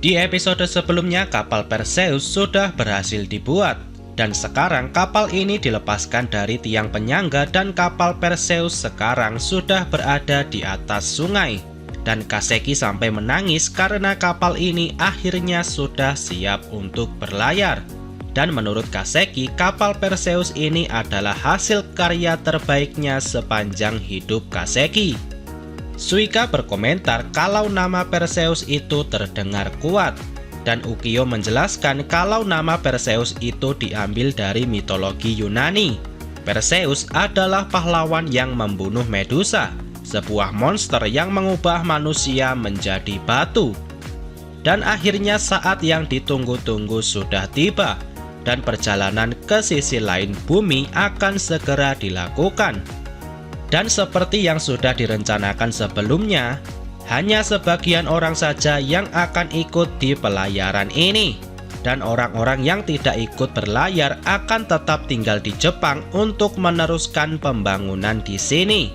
Di episode sebelumnya kapal Perseus sudah berhasil dibuat, dan sekarang kapal ini dilepaskan dari tiang penyangga dan kapal Perseus sekarang sudah berada di atas sungai. Dan Kaseki sampai menangis karena kapal ini akhirnya sudah siap untuk berlayar. Dan menurut Kaseki, kapal Perseus ini adalah hasil karya terbaiknya sepanjang hidup Kaseki. Suika berkomentar kalau nama Perseus itu terdengar kuat, dan Ukyo menjelaskan kalau nama Perseus itu diambil dari mitologi Yunani. Perseus adalah pahlawan yang membunuh Medusa, sebuah monster yang mengubah manusia menjadi batu. Dan akhirnya saat yang ditunggu-tunggu sudah tiba, dan perjalanan ke sisi lain bumi akan segera dilakukan. Dan seperti yang sudah direncanakan sebelumnya, hanya sebagian orang saja yang akan ikut di pelayaran ini. Dan orang-orang yang tidak ikut berlayar akan tetap tinggal di Jepang untuk meneruskan pembangunan di sini.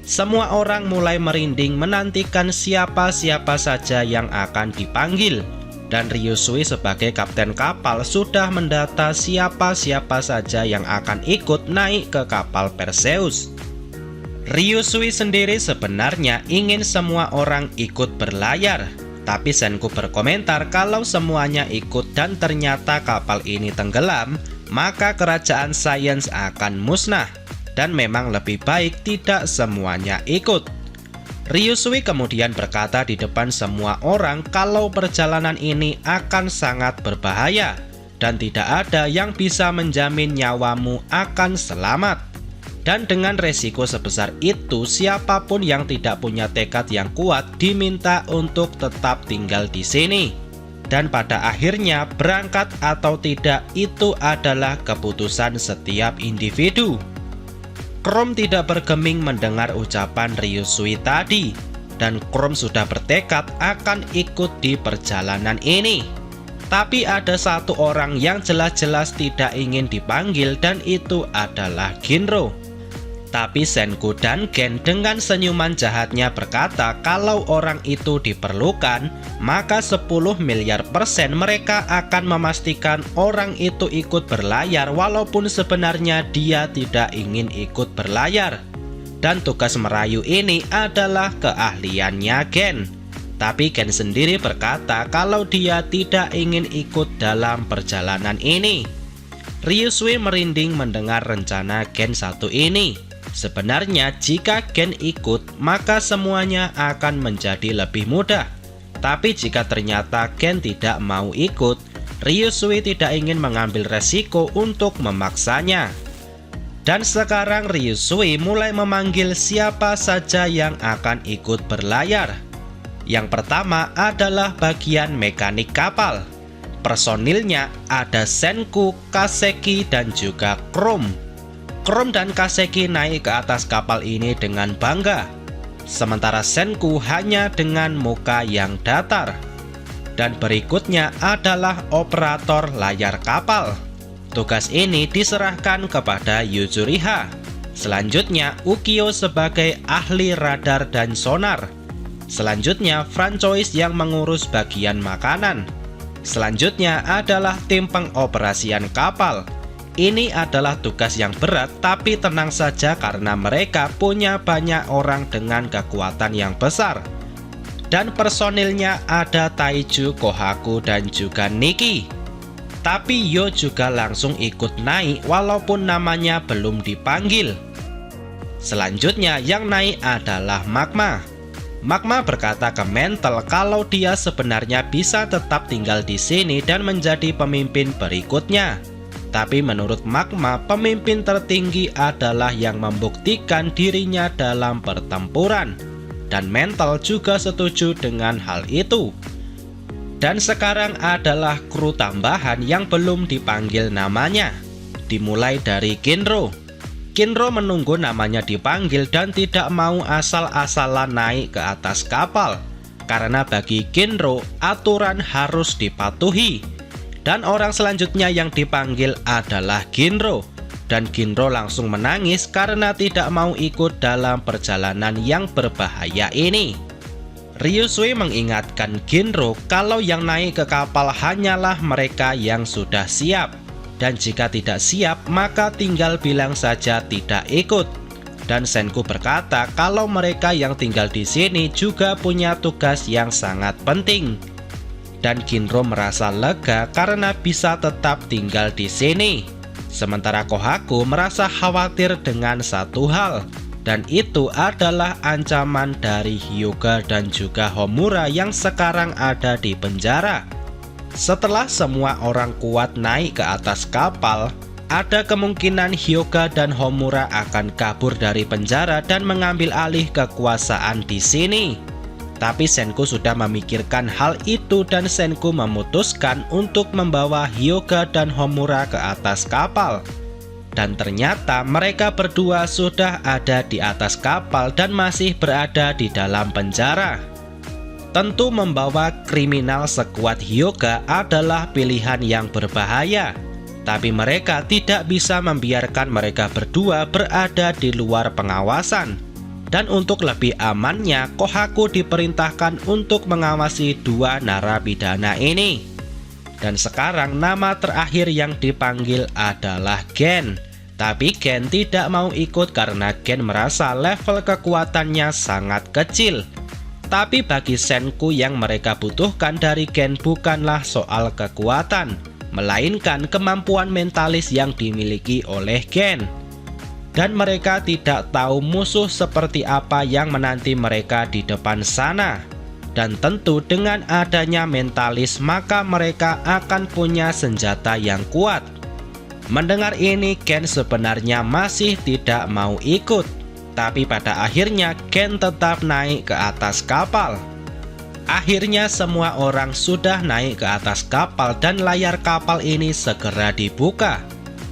Semua orang mulai merinding menantikan siapa-siapa saja yang akan dipanggil. Dan Ryusui sebagai kapten kapal sudah mendata siapa-siapa saja yang akan ikut naik ke kapal Perseus. Ryusui sendiri sebenarnya ingin semua orang ikut berlayar, tapi Senku berkomentar kalau semuanya ikut dan ternyata kapal ini tenggelam, maka kerajaan sains akan musnah, dan memang lebih baik tidak semuanya ikut. Ryusui kemudian berkata di depan semua orang kalau perjalanan ini akan sangat berbahaya, dan tidak ada yang bisa menjamin nyawamu akan selamat. Dan dengan resiko sebesar itu, siapapun yang tidak punya tekad yang kuat diminta untuk tetap tinggal di sini. Dan pada akhirnya, berangkat atau tidak itu adalah keputusan setiap individu. Chrome tidak bergeming mendengar ucapan Ryusui tadi, dan Chrome sudah bertekad akan ikut di perjalanan ini. Tapi ada satu orang yang jelas-jelas tidak ingin dipanggil, dan itu adalah Ginro. Tapi Senku dan Gen dengan senyuman jahatnya berkata kalau orang itu diperlukan, maka 10 miliar % mereka akan memastikan orang itu ikut berlayar walaupun sebenarnya dia tidak ingin ikut berlayar. Dan tugas merayu ini adalah keahliannya Gen. Tapi Gen sendiri berkata kalau dia tidak ingin ikut dalam perjalanan ini. Ryusui merinding mendengar rencana Gen satu ini. Sebenarnya jika Gen ikut, maka semuanya akan menjadi lebih mudah. Tapi jika ternyata Gen tidak mau ikut, Ryusui tidak ingin mengambil resiko untuk memaksanya. Dan sekarang Ryusui mulai memanggil siapa saja yang akan ikut berlayar. Yang pertama adalah bagian mekanik kapal. Personilnya ada Senku, Kaseki, dan juga Chrome. Chrome dan Kaseki naik ke atas kapal ini dengan bangga, sementara Senku hanya dengan muka yang datar. Dan berikutnya adalah operator layar kapal. Tugas ini diserahkan kepada Yuzuriha. Selanjutnya Ukyo sebagai ahli radar dan sonar. Selanjutnya Francois yang mengurus bagian makanan. Selanjutnya adalah tim pengoperasian kapal. Ini adalah tugas yang berat, tapi tenang saja karena mereka punya banyak orang dengan kekuatan yang besar. Dan personilnya ada Taiju, Kohaku, dan juga Nikki. Tapi Yo juga langsung ikut naik walaupun namanya belum dipanggil. Selanjutnya yang naik adalah Magma. Magma berkata ke Mental kalau dia sebenarnya bisa tetap tinggal di sini dan menjadi pemimpin berikutnya. Tapi menurut Magma, pemimpin tertinggi adalah yang membuktikan dirinya dalam pertempuran. Dan Mental juga setuju dengan hal itu. Dan sekarang adalah kru tambahan yang belum dipanggil namanya. Dimulai dari Ginro. Ginro menunggu namanya dipanggil dan tidak mau asal-asalan naik ke atas kapal. Karena bagi Ginro, aturan harus dipatuhi. Dan orang selanjutnya yang dipanggil adalah Ginro. Dan Ginro langsung menangis karena tidak mau ikut dalam perjalanan yang berbahaya ini. Ryusui mengingatkan Ginro kalau yang naik ke kapal hanyalah mereka yang sudah siap. Dan jika tidak siap, maka tinggal bilang saja tidak ikut. Dan Senku berkata kalau mereka yang tinggal di sini juga punya tugas yang sangat penting. Dan Ginro merasa lega karena bisa tetap tinggal di sini. Sementara Kohaku merasa khawatir dengan satu hal, dan itu adalah ancaman dari Hyuga dan juga Homura yang sekarang ada di penjara. Setelah semua orang kuat naik ke atas kapal, ada kemungkinan Hyuga dan Homura akan kabur dari penjara dan mengambil alih kekuasaan di sini. Tapi Senku sudah memikirkan hal itu dan Senku memutuskan untuk membawa Hyuga dan Homura ke atas kapal. Dan ternyata mereka berdua sudah ada di atas kapal dan masih berada di dalam penjara. Tentu membawa kriminal sekuat Hyuga adalah pilihan yang berbahaya. Tapi mereka tidak bisa membiarkan mereka berdua berada di luar pengawasan. Dan untuk lebih amannya, Kohaku diperintahkan untuk mengawasi dua narapidana ini. Dan sekarang nama terakhir yang dipanggil adalah Gen. Tapi Gen tidak mau ikut karena Gen merasa level kekuatannya sangat kecil. Tapi bagi Senku yang mereka butuhkan dari Gen bukanlah soal kekuatan, melainkan kemampuan mentalis yang dimiliki oleh Gen. Dan mereka tidak tahu musuh seperti apa yang menanti mereka di depan sana. Dan tentu dengan adanya mentalis maka mereka akan punya senjata yang kuat. Mendengar ini Gen sebenarnya masih tidak mau ikut. Tapi pada akhirnya Gen tetap naik ke atas kapal. Akhirnya semua orang sudah naik ke atas kapal dan layar kapal ini segera dibuka.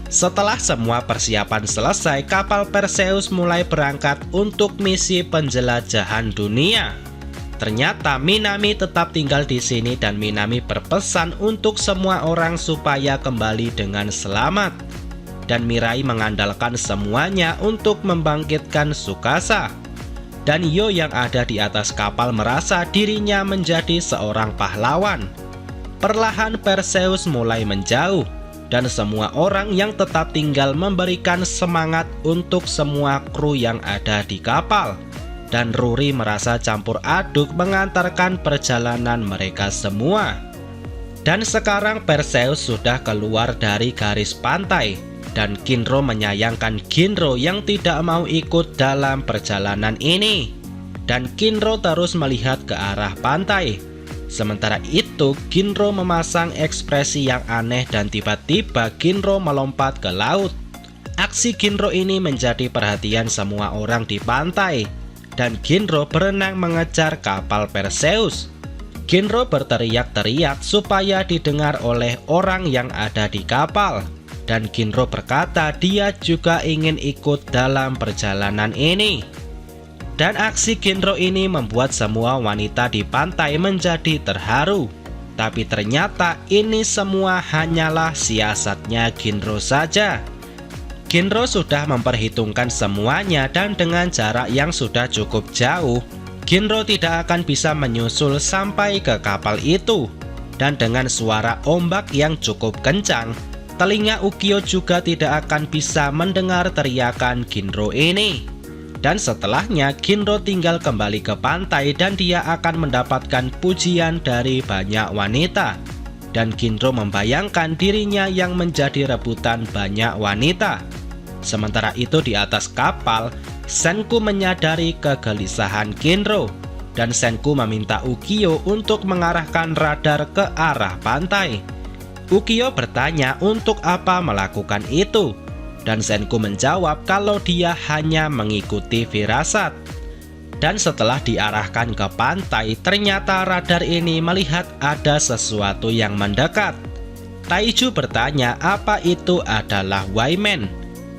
Setelah semua persiapan selesai, kapal Perseus mulai berangkat untuk misi penjelajahan dunia. Ternyata Minami tetap tinggal di sini dan Minami berpesan untuk semua orang supaya kembali dengan selamat. Dan Mirai mengandalkan semuanya untuk membangkitkan Tsukasa. Dan Yo yang ada di atas kapal merasa dirinya menjadi seorang pahlawan. Perlahan Perseus mulai menjauh. Dan semua orang yang tetap tinggal memberikan semangat untuk semua kru yang ada di kapal. Dan Ruri merasa campur aduk mengantarkan perjalanan mereka semua. Dan sekarang Perseus sudah keluar dari garis pantai. Dan Kinro menyayangkan Ginro yang tidak mau ikut dalam perjalanan ini. Dan Kinro terus melihat ke arah pantai. Sementara itu, Ginro memasang ekspresi yang aneh dan tiba-tiba Ginro melompat ke laut. Aksi Ginro ini menjadi perhatian semua orang di pantai. Dan Ginro berenang mengejar kapal Perseus. Ginro berteriak-teriak supaya didengar oleh orang yang ada di kapal. Dan Ginro berkata dia juga ingin ikut dalam perjalanan ini. Dan aksi Ginro ini membuat semua wanita di pantai menjadi terharu. Tapi ternyata ini semua hanyalah siasatnya Ginro saja. Ginro sudah memperhitungkan semuanya dan dengan jarak yang sudah cukup jauh, Ginro tidak akan bisa menyusul sampai ke kapal itu. Dan dengan suara ombak yang cukup kencang, telinga Ukyo juga tidak akan bisa mendengar teriakan Ginro ini. Dan setelahnya Ginro tinggal kembali ke pantai dan dia akan mendapatkan pujian dari banyak wanita. Dan Ginro membayangkan dirinya yang menjadi rebutan banyak wanita. Sementara itu di atas kapal, Senku menyadari kegelisahan Ginro. Dan Senku meminta Ukyo untuk mengarahkan radar ke arah pantai. Ukyo bertanya untuk apa melakukan itu. Dan Senku menjawab kalau dia hanya mengikuti firasat. Dan setelah diarahkan ke pantai, ternyata radar ini melihat ada sesuatu yang mendekat. Taiju bertanya apa itu adalah Wayman.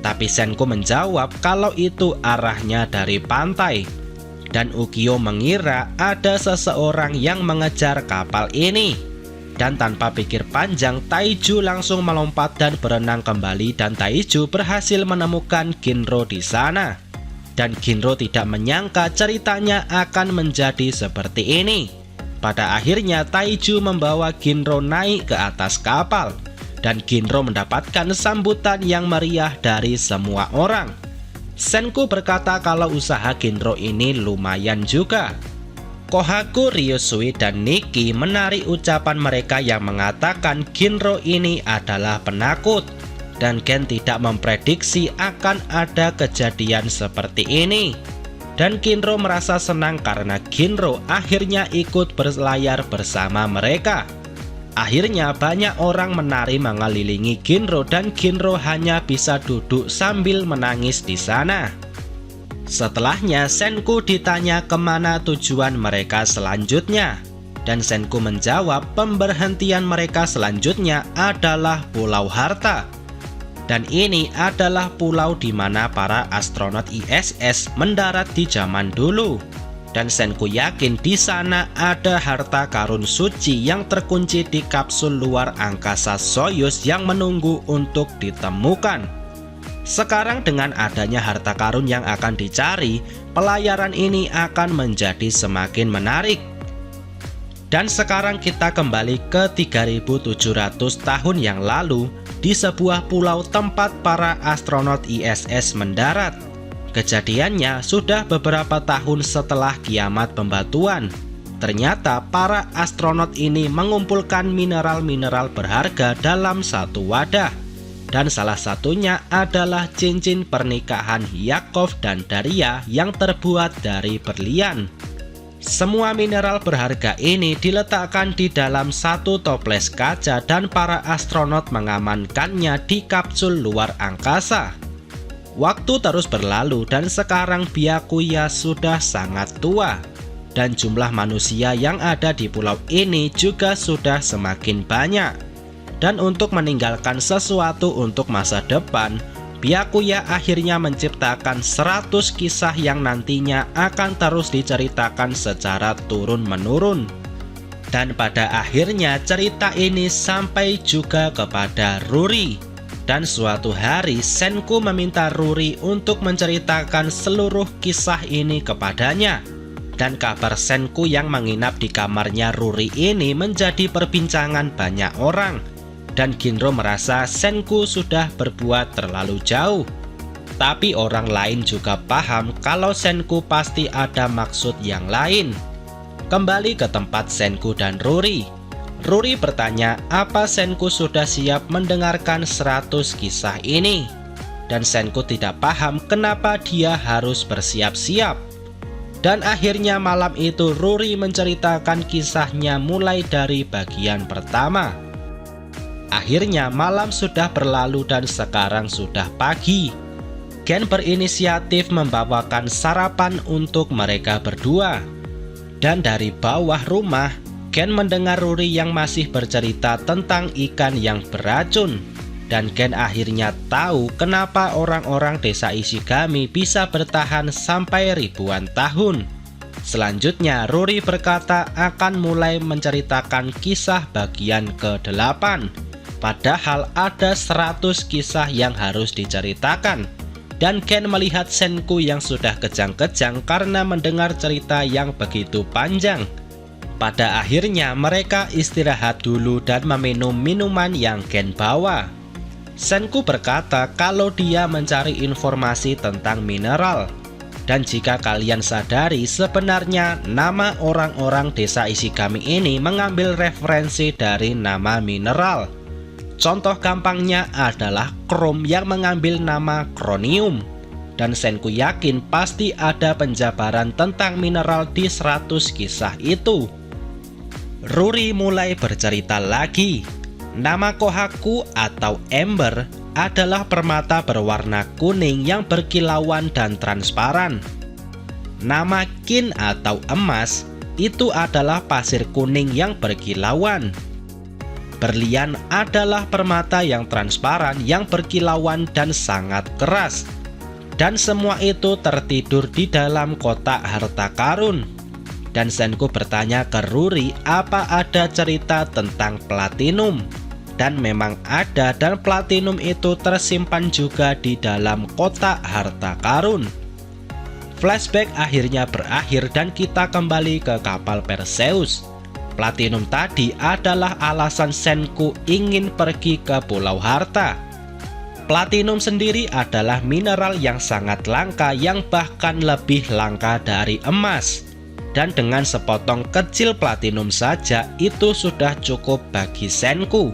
Tapi Senku menjawab kalau itu arahnya dari pantai. Dan Ukyo mengira ada seseorang yang mengejar kapal ini. Dan tanpa pikir panjang, Taiju langsung melompat dan berenang kembali dan Taiju berhasil menemukan Ginro di sana. Dan Ginro tidak menyangka ceritanya akan menjadi seperti ini. Pada akhirnya Taiju membawa Ginro naik ke atas kapal, dan Ginro mendapatkan sambutan yang meriah dari semua orang. Senku berkata kalau usaha Ginro ini lumayan juga. Kohaku, Ryusui, dan Nikki menarik ucapan mereka yang mengatakan Ginro ini adalah penakut, dan Gen tidak memprediksi akan ada kejadian seperti ini. Dan Ginro merasa senang karena Ginro akhirnya ikut berlayar bersama mereka. Akhirnya banyak orang menari mengelilingi Ginro dan Ginro hanya bisa duduk sambil menangis di sana. Setelahnya Senku ditanya kemana tujuan mereka selanjutnya. Dan Senku menjawab pemberhentian mereka selanjutnya adalah Pulau Harta. Dan ini adalah pulau di mana para astronot ISS mendarat di zaman dulu. Dan Senku yakin di sana ada harta karun suci yang terkunci di kapsul luar angkasa Soyuz yang menunggu untuk ditemukan. Sekarang dengan adanya harta karun yang akan dicari, pelayaran ini akan menjadi semakin menarik. Dan sekarang kita kembali ke 3700 tahun yang lalu di sebuah pulau tempat para astronot ISS mendarat. Kejadiannya sudah beberapa tahun setelah kiamat pembatuan. Ternyata para astronot ini mengumpulkan mineral-mineral berharga dalam satu wadah. Dan salah satunya adalah cincin pernikahan Yakov dan Daria yang terbuat dari berlian. Semua mineral berharga ini diletakkan di dalam satu toples kaca dan para astronot mengamankannya di kapsul luar angkasa. Waktu terus berlalu dan sekarang Byakuya sudah sangat tua. Dan jumlah manusia yang ada di pulau ini juga sudah semakin banyak. Dan untuk meninggalkan sesuatu untuk masa depan, Byakuya akhirnya menciptakan 100 kisah yang nantinya akan terus diceritakan secara turun-menurun. Dan pada akhirnya cerita ini sampai juga kepada Ruri. Dan suatu hari Senku meminta Ruri untuk menceritakan seluruh kisah ini kepadanya. Dan kabar Senku yang menginap di kamarnya Ruri ini menjadi perbincangan banyak orang. Dan Ginro merasa Senku sudah berbuat terlalu jauh. Tapi orang lain juga paham kalau Senku pasti ada maksud yang lain. Kembali ke tempat Senku dan Ruri. Ruri bertanya apa Senku sudah siap mendengarkan 100 kisah ini. Dan Senku tidak paham kenapa dia harus bersiap-siap. Dan akhirnya malam itu Ruri menceritakan kisahnya mulai dari bagian pertama. Akhirnya malam sudah berlalu dan sekarang sudah pagi. Gen berinisiatif membawakan sarapan untuk mereka berdua. Dan dari bawah rumah, Gen mendengar Ruri yang masih bercerita tentang ikan yang beracun. Dan Gen akhirnya tahu kenapa orang-orang desa Ishigami bisa bertahan sampai ribuan tahun. Selanjutnya Ruri berkata akan mulai menceritakan kisah bagian ke-8. Padahal ada 100 kisah yang harus diceritakan. Dan Gen melihat Senku yang sudah kejang-kejang karena mendengar cerita yang begitu panjang. Pada akhirnya mereka istirahat dulu dan meminum minuman yang Gen bawa. Senku berkata kalau dia mencari informasi tentang mineral. Dan jika kalian sadari sebenarnya nama orang-orang desa Ishigami ini mengambil referensi dari nama mineral. Contoh gampangnya adalah krom yang mengambil nama kronium. Dan Senku yakin pasti ada penjabaran tentang mineral di 100 kisah itu. Ruri mulai bercerita lagi. Nama Kohaku atau Ember adalah permata berwarna kuning yang berkilauan dan transparan. Nama Kin atau emas itu adalah pasir kuning yang berkilauan. Berlian adalah permata yang transparan, yang berkilauan dan sangat keras. Dan semua itu tertidur di dalam kotak harta karun. Dan Senku bertanya ke Ruri apa ada cerita tentang platinum. Dan memang ada, dan platinum itu tersimpan juga di dalam kotak harta karun. Flashback akhirnya berakhir dan kita kembali ke kapal Perseus. Platinum tadi adalah alasan Senku ingin pergi ke Pulau Harta. Platinum sendiri adalah mineral yang sangat langka, yang bahkan lebih langka dari emas. Dan dengan sepotong kecil platinum saja itu sudah cukup bagi Senku.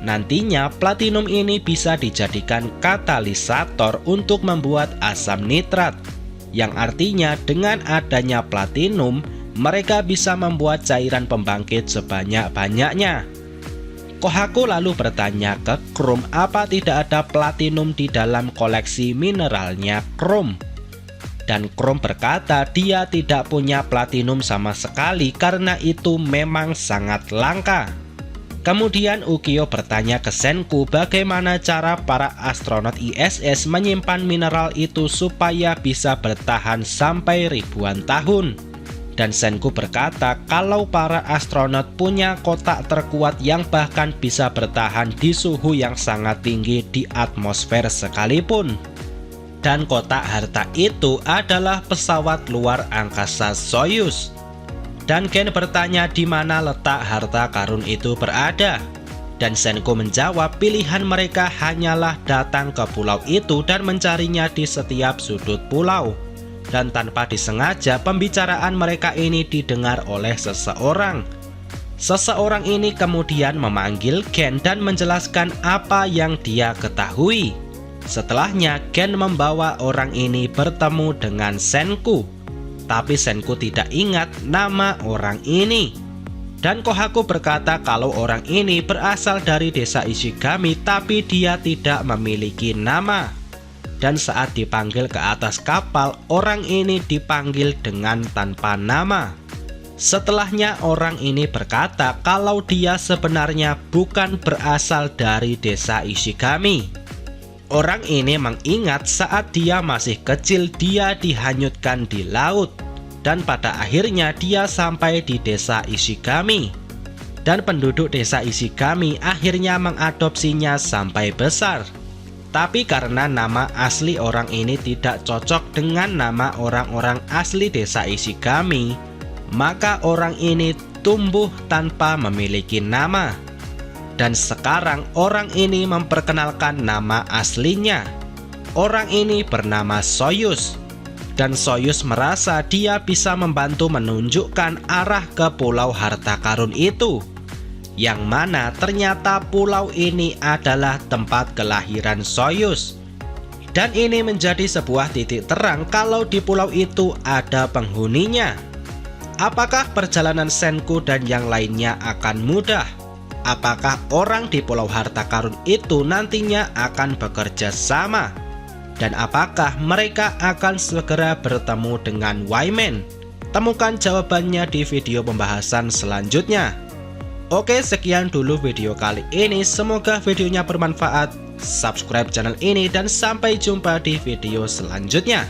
Nantinya platinum ini bisa dijadikan katalisator untuk membuat asam nitrat, yang artinya dengan adanya platinum mereka bisa membuat cairan pembangkit sebanyak-banyaknya. Kohaku lalu bertanya ke Chrome apa tidak ada platinum di dalam koleksi mineralnya Chrome. Dan Chrome berkata dia tidak punya platinum sama sekali karena itu memang sangat langka. Kemudian Ukyo bertanya ke Senku bagaimana cara para astronot ISS menyimpan mineral itu supaya bisa bertahan sampai ribuan tahun. Dan Senku berkata kalau para astronot punya kotak terkuat yang bahkan bisa bertahan di suhu yang sangat tinggi di atmosfer sekalipun. Dan kotak harta itu adalah pesawat luar angkasa Soyuz. Dan Gen bertanya di mana letak harta karun itu berada. Dan Senku menjawab pilihan mereka hanyalah datang ke pulau itu dan mencarinya di setiap sudut pulau. Dan tanpa disengaja pembicaraan mereka ini didengar oleh seseorang. Seseorang ini kemudian memanggil Gen dan menjelaskan apa yang dia ketahui. Setelahnya Gen membawa orang ini bertemu dengan Senku. Tapi Senku tidak ingat nama orang ini. Dan Kohaku berkata kalau orang ini berasal dari desa Ishigami tapi dia tidak memiliki nama. Dan saat dipanggil ke atas kapal, orang ini dipanggil dengan tanpa nama. Setelahnya orang ini berkata kalau dia sebenarnya bukan berasal dari desa Ishigami. Orang ini mengingat saat dia masih kecil dia dihanyutkan di laut. Dan pada akhirnya dia sampai di desa Ishigami. Dan penduduk desa Ishigami akhirnya mengadopsinya sampai besar. Tapi karena nama asli orang ini tidak cocok dengan nama orang-orang asli desa Ishigami, maka orang ini tumbuh tanpa memiliki nama. Dan sekarang orang ini memperkenalkan nama aslinya. Orang ini bernama Soyuz. Dan Soyuz merasa dia bisa membantu menunjukkan arah ke pulau harta karun itu. Yang mana ternyata pulau ini adalah tempat kelahiran Soyuz. Dan ini menjadi sebuah titik terang kalau di pulau itu ada penghuninya. Apakah perjalanan Senku dan yang lainnya akan mudah? Apakah orang di pulau harta karun itu nantinya akan bekerja sama? Dan apakah mereka akan segera bertemu dengan Wyman? Temukan jawabannya di video pembahasan selanjutnya. Oke, sekian dulu video kali ini. Semoga videonya bermanfaat. Subscribe channel ini dan sampai jumpa di video selanjutnya.